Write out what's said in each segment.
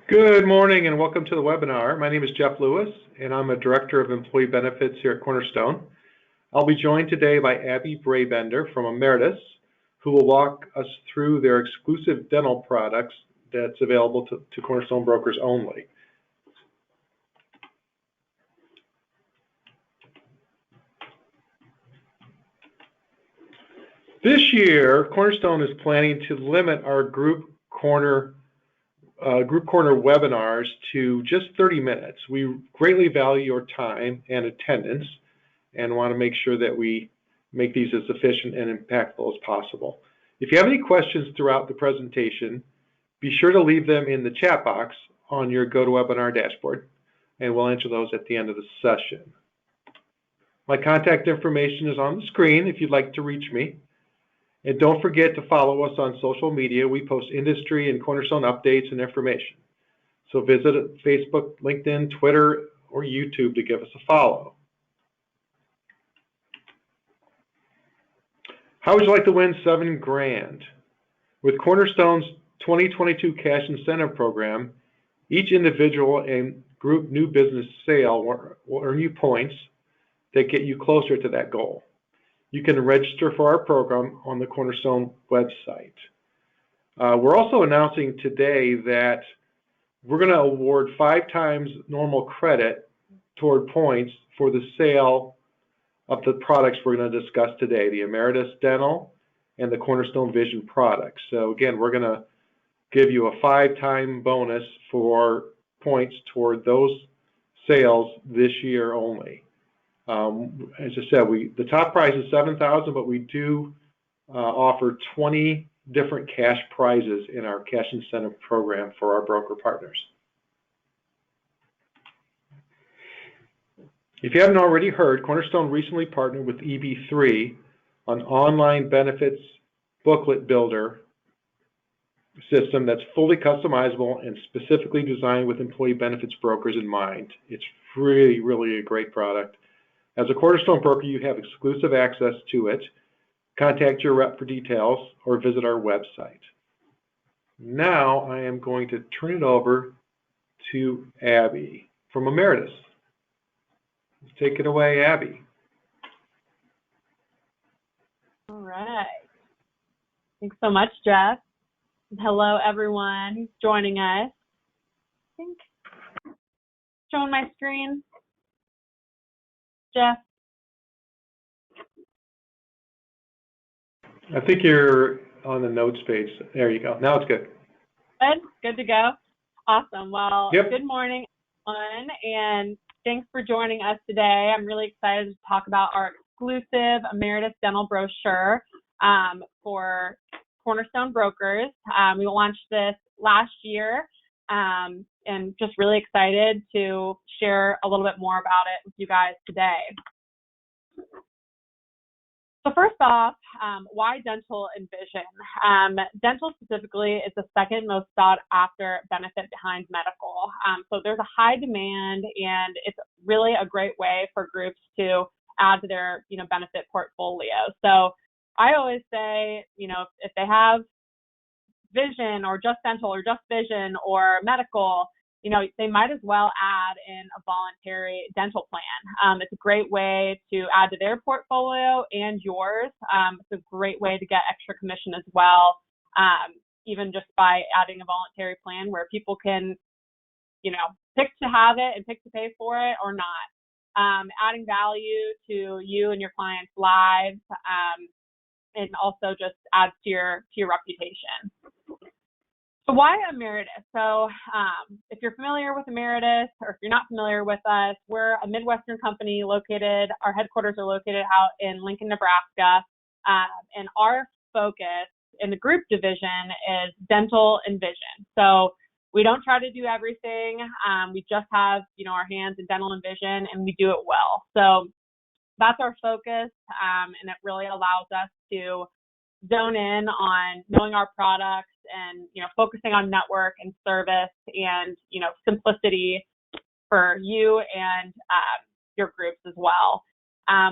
Good morning and welcome to the webinar. My name is Jeff Lewis and I'm a Director of Employee Benefits here at Cornerstone. I'll be joined today by Abbi Brabender from Ameritas, who will walk us through their exclusive dental products that's available to Cornerstone brokers only. This year, Cornerstone is planning to limit our Group Corner webinars to just 30 minutes. We greatly value your time and attendance and want to make sure that we make these as efficient and impactful as possible. If you have any questions throughout the presentation, be sure to leave them in the chat box on your GoToWebinar dashboard, and we'll answer those at the end of the session. My contact information is on the screen if you'd like to reach me. And don't forget to follow us on social media. We post industry and Cornerstone updates and information. So visit Facebook, LinkedIn, Twitter, or YouTube to give us a follow. How would you like to win $7 grand? With Cornerstone's 2022 Cash Incentive Program, each individual and group new business sale will earn you points that get you closer to that goal. You can register for our program on the Cornerstone website. We're also announcing today that we're going to award 5 times normal credit toward points for the sale of the products we're going to discuss today, the Ameritas Dental and the Cornerstone Vision products. So again, we're going to give you a 5-time bonus for points toward those sales this year only. As I said, the top prize is $7,000, but we do offer 20 different cash prizes in our cash incentive program for our broker partners. If you haven't already heard, Cornerstone recently partnered with EB3, an online benefits booklet builder system that's fully customizable and specifically designed with employee benefits brokers in mind. It's really a great product. As a Cornerstone broker, you have exclusive access to it. Contact your rep for details or visit our website. Now I am going to turn it over to Abbi from Ameritas. Take it away, Abbi. All right. Thanks so much, Jeff. Hello, everyone who's joining us. I think showing my screen. Jeff? I think you're on the notes page. There you go. Now it's good. Good to go. Awesome. Well, Yep. Good morning, everyone, and thanks for joining us today. I'm really excited to talk about our exclusive Ameritas Dental brochure for Cornerstone brokers. We launched this last year, and just really excited to share a little bit more about it with you guys today. So first off, why dental and vision? Dental specifically is the second most sought after benefit behind medical. So there's a high demand, and it's really a great way for groups to add to their benefit portfolio. So I always say, if they have vision or just dental or just vision or medical, they might as well add in a voluntary dental plan. It's a great way to add to their portfolio and yours. It's a great way to get extra commission as well, even just by adding a voluntary plan where people can, pick to have it and pick to pay for it or not. Adding value to you and your clients' lives, and also just adds to your reputation. So why Ameritas? So if you're familiar with Ameritas, or if you're not familiar with us, we're a Midwestern company located, our headquarters are located out in Lincoln, Nebraska, and our focus in the group division is dental and vision. So we don't try to do everything. We just have, our hands in dental and vision, and we do it well. So that's our focus, and it really allows us to zone in on knowing our products and focusing on network and service and simplicity for you and your groups as well.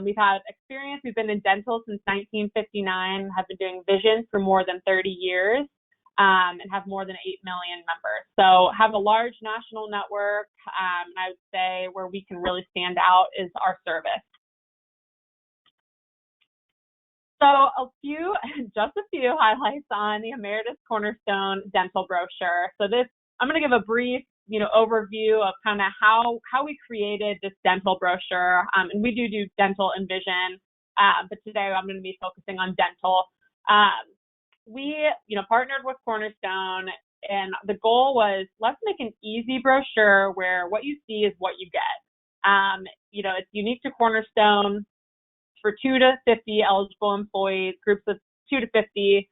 We've had experience. We've been in dental since 1959, have been doing vision for more than 30 years. and have more than 8 million members. So have a large national network, and I would say where we can really stand out is our service. So just a few highlights on the Ameritas Cornerstone dental brochure. So I'm going to give a brief, overview of kind of how we created this dental brochure. And we do dental and vision, but today I'm going to be focusing on dental. We, partnered with Cornerstone, and the goal was, let's make an easy brochure where what you see is what you get. It's unique to Cornerstone for 2 to 50 eligible employees, groups of 2 to 50.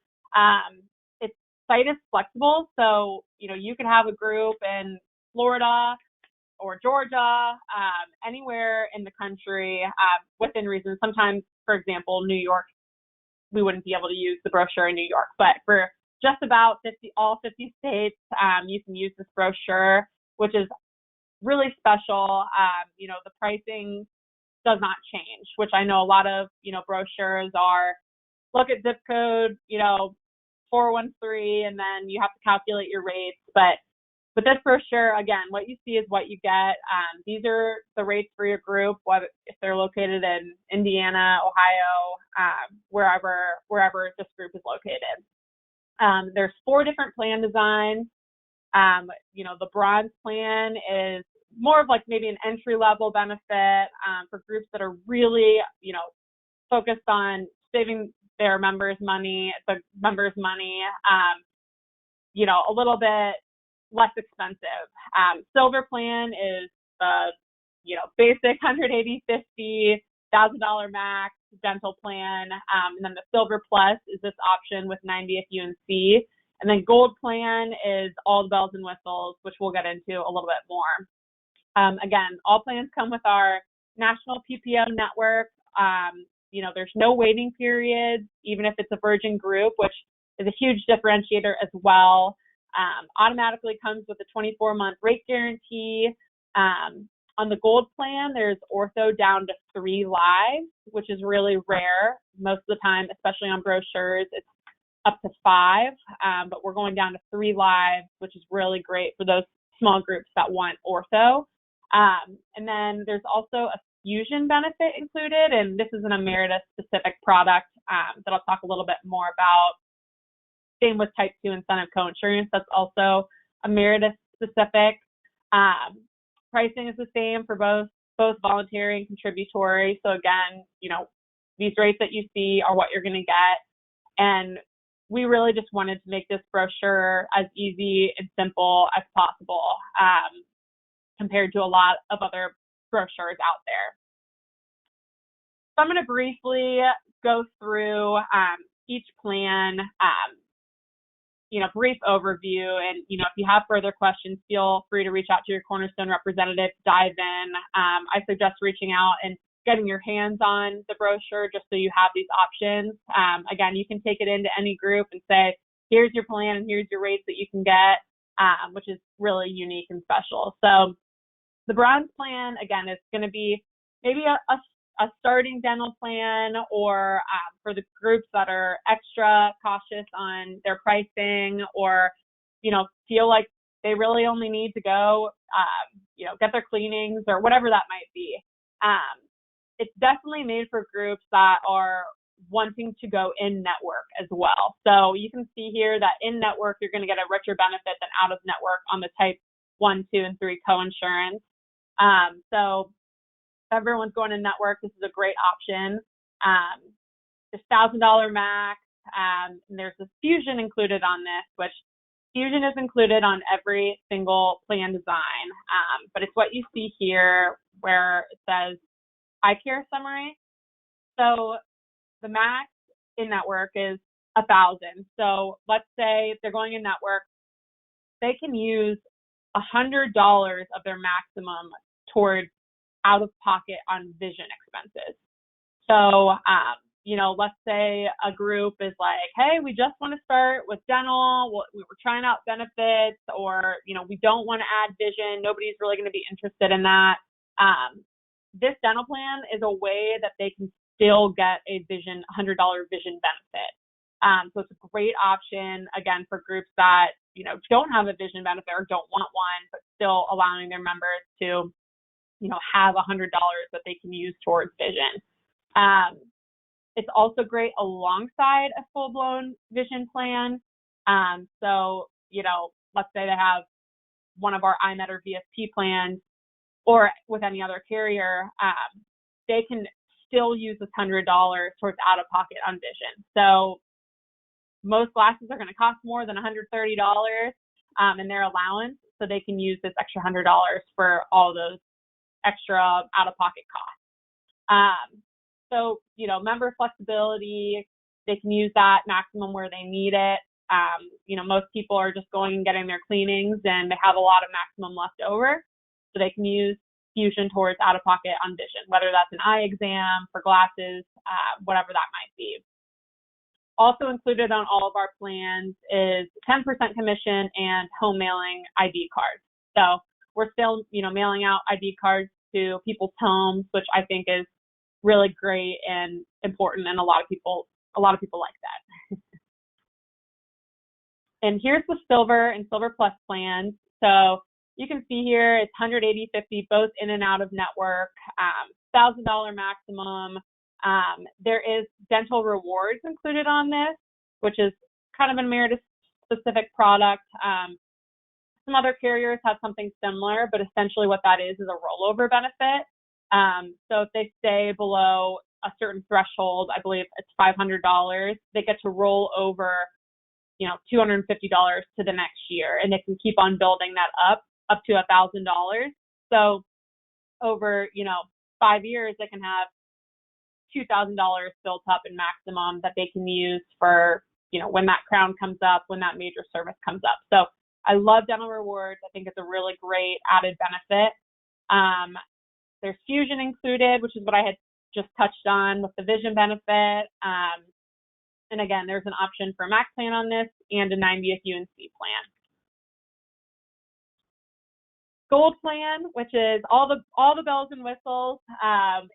Its site is flexible, so you could have a group in Florida or Georgia, anywhere in the country within reason. Sometimes, for example, New York, we wouldn't be able to use the brochure in New York, but for just about all 50 states, you can use this brochure, which is really special. The pricing does not change, which I know a lot of, brochures are, look at zip code, 413, and then you have to calculate your rates. But with this brochure, again, what you see is what you get. These are the rates for your group, whether if they're located in Indiana, Ohio, wherever this group is located. There's 4 different plan designs. The bronze plan is more of like maybe an entry-level benefit for groups that are really, focused on saving their members' money, a little bit less expensive. Silver plan is the, basic $180, $50, $1,000 max dental plan. And then the Silver Plus is this option with 90th UNC. And then Gold plan is all the bells and whistles, which we'll get into a little bit more. Again, all plans come with our national PPO network. There's no waiting periods, even if it's a virgin group, which is a huge differentiator as well. Automatically comes with a 24-month rate guarantee. On the Gold plan, there's ortho down to 3 lives, which is really rare. Most of the time, especially on brochures, it's up to 5, but we're going down to 3 lives, which is really great for those small groups that want ortho. And then there's also a fusion benefit included, and this is an Ameritas specific product that I'll talk a little bit more about. Same with type 2 incentive coinsurance. That's also Ameritas specific. Pricing is the same for both voluntary and contributory. So again, these rates that you see are what you're going to get. And we really just wanted to make this brochure as easy and simple as possible compared to a lot of other brochures out there. So I'm going to briefly go through each plan, brief overview. And, if you have further questions, feel free to reach out to your Cornerstone representative, dive in. I suggest reaching out and getting your hands on the brochure just so you have these options. Again, you can take it into any group and say, here's your plan and here's your rates that you can get, which is really unique and special. So the bronze plan, again, is going to be maybe a starting dental plan, or for the groups that are extra cautious on their pricing, or, feel like they really only need to go, get their cleanings or whatever that might be. It's definitely made for groups that are wanting to go in network as well. So you can see here that in network, you're going to get a richer benefit than out of network on the type 1, 2, and 3 coinsurance. So if everyone's going in network, this is a great option. There's $1,000 max, and there's this fusion included on this, which fusion is included on every single plan design. But it's what you see here where it says eye care summary. So the max in network is 1,000. So let's say if they're going in network, they can use $100 of their maximum towards out of pocket on vision expenses. So, let's say a group is like, hey, we just want to start with dental. We're trying out benefits, or, we don't want to add vision. Nobody's really going to be interested in that. This dental plan is a way that they can still get a $100 vision benefit. So it's a great option, again, for groups that, don't have a vision benefit or don't want one, but still allowing their members to, have $100 that they can use towards vision. It's also great alongside a full-blown vision plan. So, let's say they have one of our IMED or VSP plans, or with any other carrier, they can still use this $100 towards out-of-pocket on vision. So most glasses are going to cost more than $130 in their allowance, so they can use this extra $100 for all those extra out-of-pocket costs. So, member flexibility, they can use that maximum where they need it. Most people are just going and getting their cleanings and they have a lot of maximum left over. So they can use Fusion towards out-of-pocket on vision, whether that's an eye exam, for glasses, whatever that might be. Also included on all of our plans is 10% commission and home mailing ID cards. So we're still, mailing out ID cards to people's homes, which I think is really great and important, and a lot of people like that. And here's the Silver and Silver Plus plans. So you can see here it's $180.50 both in and out of network, $1,000 maximum. There is dental rewards included on this, which is kind of an Ameritas specific product. Some other carriers have something similar, but essentially what that is a rollover benefit. So if they stay below a certain threshold, I believe it's $500, they get to roll over, $250 to the next year, and they can keep on building that up to $1,000. So over, 5 years, they can have $2,000 built up in maximum that they can use for, when that crown comes up, when that major service comes up. So I love dental rewards. I think it's a really great added benefit. There's Fusion included, which is what I had just touched on with the vision benefit. And again, there's an option for a max plan on this and a 90th UNC plan. Gold plan, which is all the bells and whistles.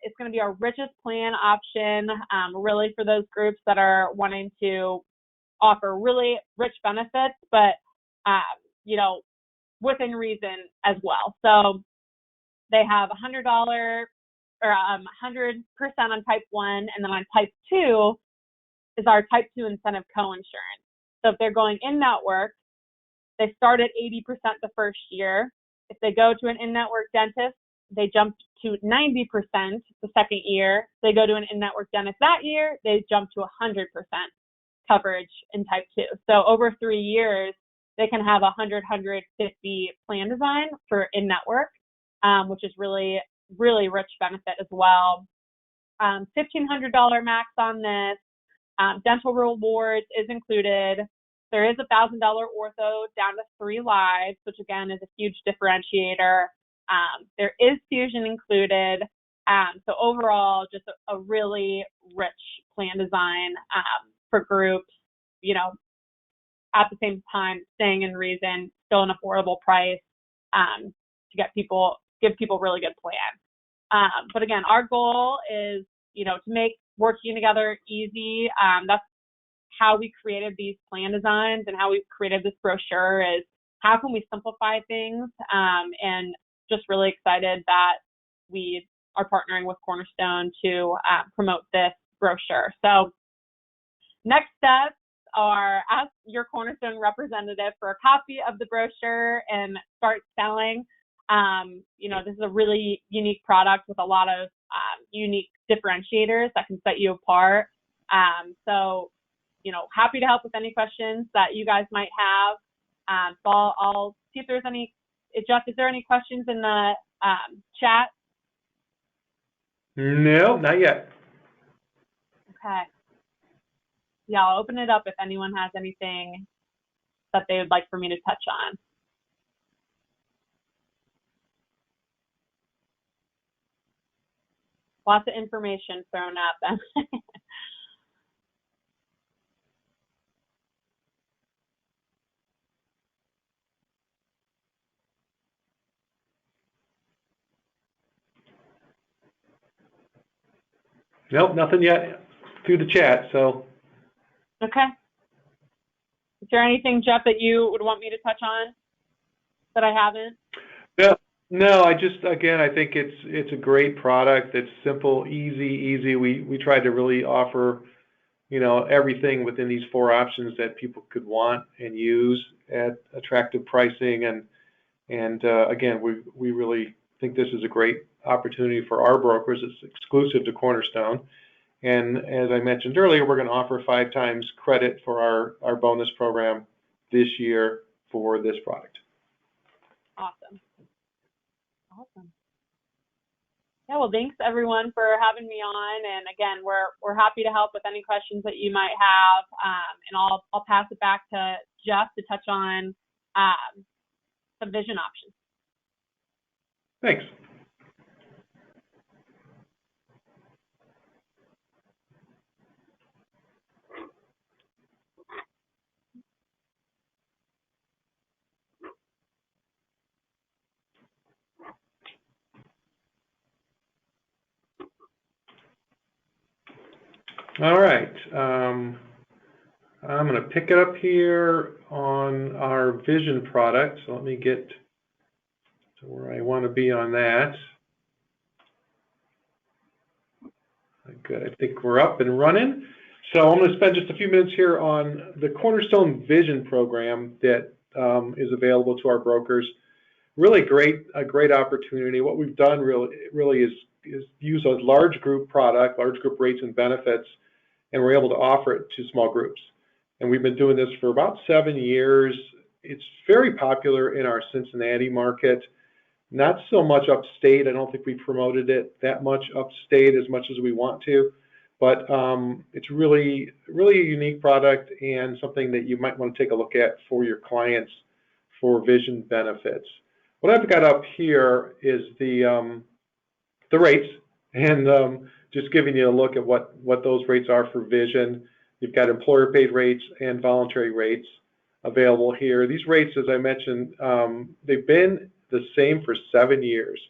It's going to be our richest plan option, really for those groups that are wanting to offer really rich benefits, but within reason as well. So they have $100 or 100% on type 1, and then on type 2 is our type 2 incentive co-insurance. So if they're going in-network, they start at 80% the first year. If they go to an in-network dentist, they jump to 90% the second year. If they go to an in-network dentist that year, they jump to 100% coverage in type 2. So over 3 years, they can have a 100-150 plan design for in-network, which is really, really rich benefit as well. $1,500 max on this. Dental rewards is included. There is a $1,000 ortho down to 3 lives, which again is a huge differentiator. There is Fusion included. So overall, just a really rich plan design for groups, at the same time staying in reason, still an affordable price to give people really good plans. But again, our goal is, to make working together easy. That's how we created these plan designs and how we've created this brochure, is how can we simplify things, and just really excited that we are partnering with Cornerstone to promote this brochure. So next steps are ask your Cornerstone representative for a copy of the brochure and start selling. This is a really unique product with a lot of unique differentiators that can set you apart. So happy to help with any questions that you guys might have. So I'll see if there's any. Jeff, is there any questions in the chat? No, not yet. Okay. Yeah, I'll open it up if anyone has anything that they would like for me to touch on. Lots of information thrown up. Nope, nothing yet through the chat, so Okay. Is there anything, Jeff, that you would want me to touch on that I haven't? No, no. Again, I think it's a great product. It's simple, easy. We tried to really offer, everything within these 4 options that people could want and use at attractive pricing. And again, we really think this is a great opportunity for our brokers. It's exclusive to Cornerstone. And as I mentioned earlier, we're going to offer 5 times credit for our bonus program this year for this product. Awesome. Yeah, well, thanks everyone for having me on. And again, we're happy to help with any questions that you might have. And I'll pass it back to Jeff to touch on some vision options. Thanks. All right. I'm going to pick it up here on our vision product. So let me get to where I want to be on that. Good. I think we're up and running. So I'm going to spend just a few minutes here on the Cornerstone Vision program that is available to our brokers. Really a great opportunity. What we've done really is use a large group product, large group rates and benefits, and we're able to offer it to small groups. And we've been doing this for about 7 years. It's very popular in our Cincinnati market. Not so much upstate. I don't think we promoted it that much upstate as much as we want to, but it's really a unique product and something that you might want to take a look at for your clients for vision benefits. What I've got up here is the rates, and just giving you a look at what those rates are for vision. You've got employer paid rates and voluntary rates available here. These rates, as I mentioned, they've been the same for 7 years.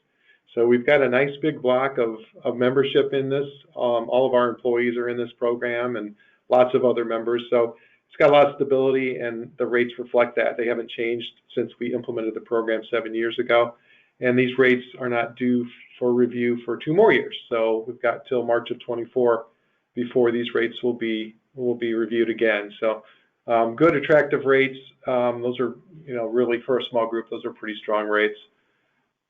So we've got a nice big block of membership in this. All of our employees are in this program and lots of other members. So it's got a lot of stability and the rates reflect that. They haven't changed since we implemented the program 7 years ago. And these rates are not due for review for 2 more years. So we've got till March of 24 before these rates will be reviewed again. So good, attractive rates. Those are, really for a small group, those are pretty strong rates.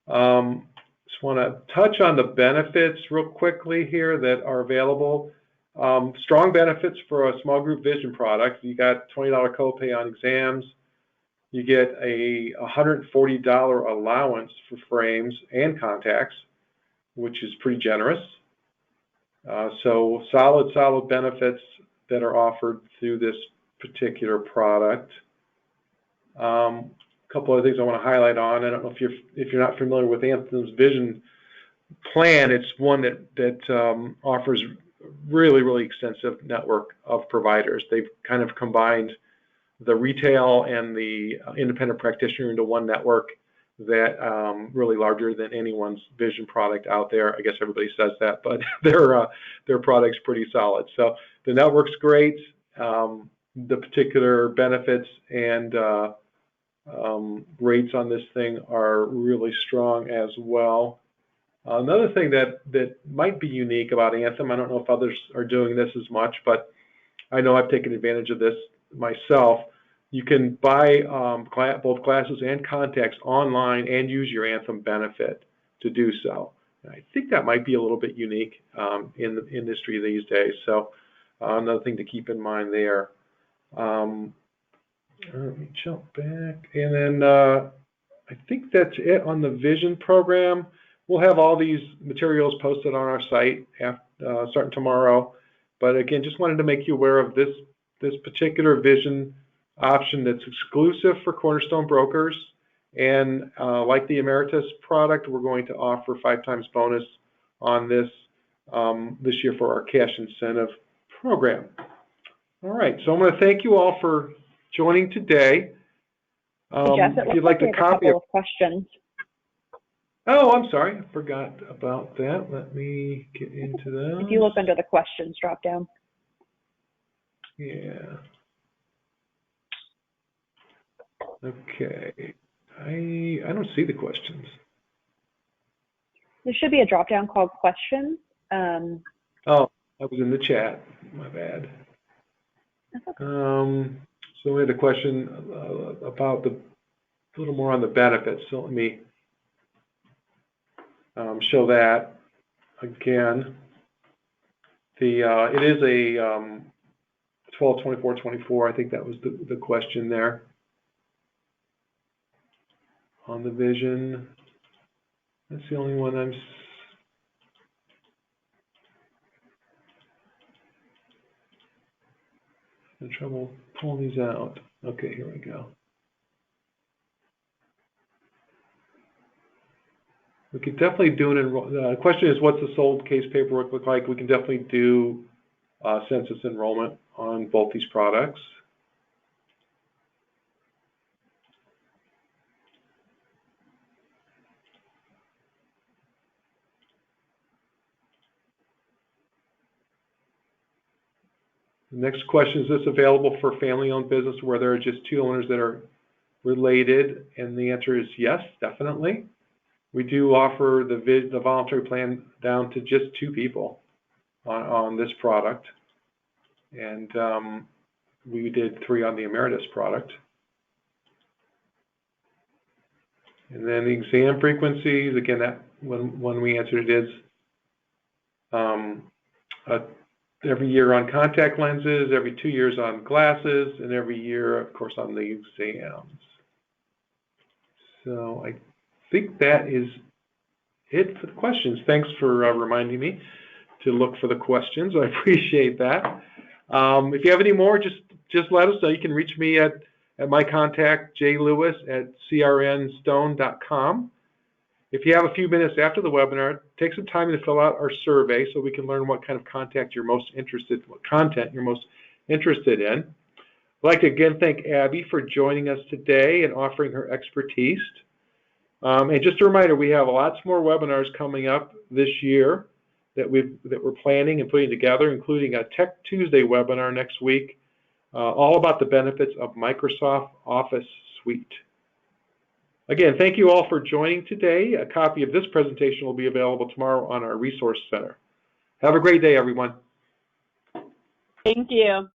Just want to touch on the benefits real quickly here that are available. Strong benefits for a small group vision product. You got $20 copay on exams. You get a $140 allowance for frames and contacts, which is pretty generous. So solid benefits that are offered through this particular product. A couple of things I want to highlight on. I don't know if you're not familiar with Anthem's vision plan. It's one that offers really extensive network of providers. They've kind of combined the retail and the independent practitioner into one network that really larger than anyone's vision product out there. I guess everybody says that, but their product's pretty solid. So the network's great. The particular benefits and rates on this thing are really strong as well. Another thing that might be unique about Anthem, I don't know if others are doing this as much, but I know I've taken advantage of this myself. You can buy both glasses and contacts online and use your Anthem benefit to do so. And I think that might be a little bit unique in the industry these days. So another thing to keep in mind there. Let me jump back. And then I think that's it on the vision program. We'll have all these materials posted on our site starting tomorrow. But again, just wanted to make you aware of this particular vision option that's exclusive for Cornerstone brokers. And like the Ameritas product, we're going to offer 5 times bonus on this year for our cash incentive program. All right, so I'm going to thank you all for joining today. Jeff, it looks like we have a couple of questions. Oh, I'm sorry, I forgot about that. Let me get into that. If you look under the questions drop down. Yeah. Okay. I don't see the questions. There should be a drop-down called questions. Oh, I was in the chat. My bad. That's okay. So we had a question about a little more on the benefits. So let me show that again. It is a 12/24/24. I think that was the question there on the vision. That's the only one I'm in trouble pulling these out. Okay, here we go. We could definitely do the question is, what's the sold case paperwork look like? We can definitely do census enrollment on both these products. The next question, is this available for family-owned business where there are just two owners that are related? And the answer is yes, definitely. We do offer the voluntary plan down to just two people on this product. And we did 3 on the Ameritas product. And then the exam frequencies, again, that when we answered it is every year on contact lenses, every 2 years on glasses, and every year, of course, on the exams. So I think that is it for the questions. Thanks for reminding me to look for the questions. I appreciate that. If you have any more, just let us know. You can reach me at my contact, jlewis@crnstone.com. If you have a few minutes after the webinar, take some time to fill out our survey so we can learn what kind of content you're most interested, what content you're most interested in. I'd like to again thank Abby for joining us today and offering her expertise. And just a reminder, we have lots more webinars coming up this year that we're planning and putting together, including a Tech Tuesday webinar next week, all about the benefits of Microsoft Office Suite. Again, thank you all for joining today. A copy of this presentation will be available tomorrow on our Resource Center. Have a great day, everyone. Thank you.